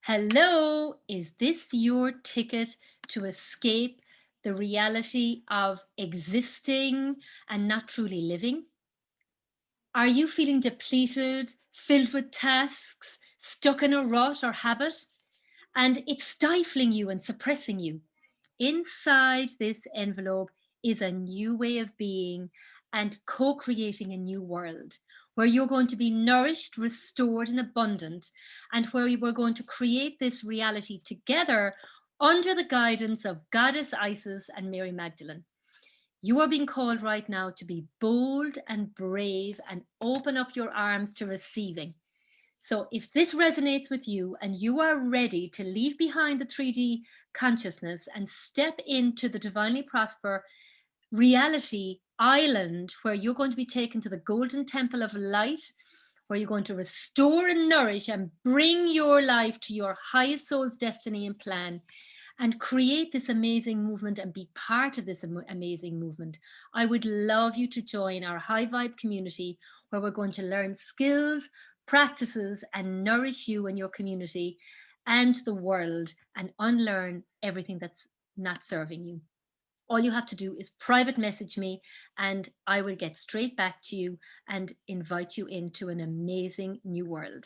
Hello, is this your ticket to escape the reality of existing and not truly living? Are you feeling depleted, filled with tasks, stuck in a rut or habit, and it's stifling you and suppressing you? Inside this envelope is a new way of being and co creating a new world where you're going to be nourished, restored, and abundant, and where we were going to create this reality together under the guidance of Goddess Isis and Mary Magdalene. You are being called right now to be bold and brave and open up your arms to receiving. So, if this resonates with you and you are ready to leave behind the 3D consciousness and step into the divinely prosper reality island where you're going to be taken to the golden temple of light, where you're going to restore and nourish and bring your life to your highest soul's destiny and plan, and create this amazing movement and be part of this amazing movement. I would love you to join our high vibe community where we're going to learn skills, practices, and nourish you and your community and the world and unlearn everything that's not serving you. All you have to do is private message me and I will get straight back to you and invite you into an amazing new world.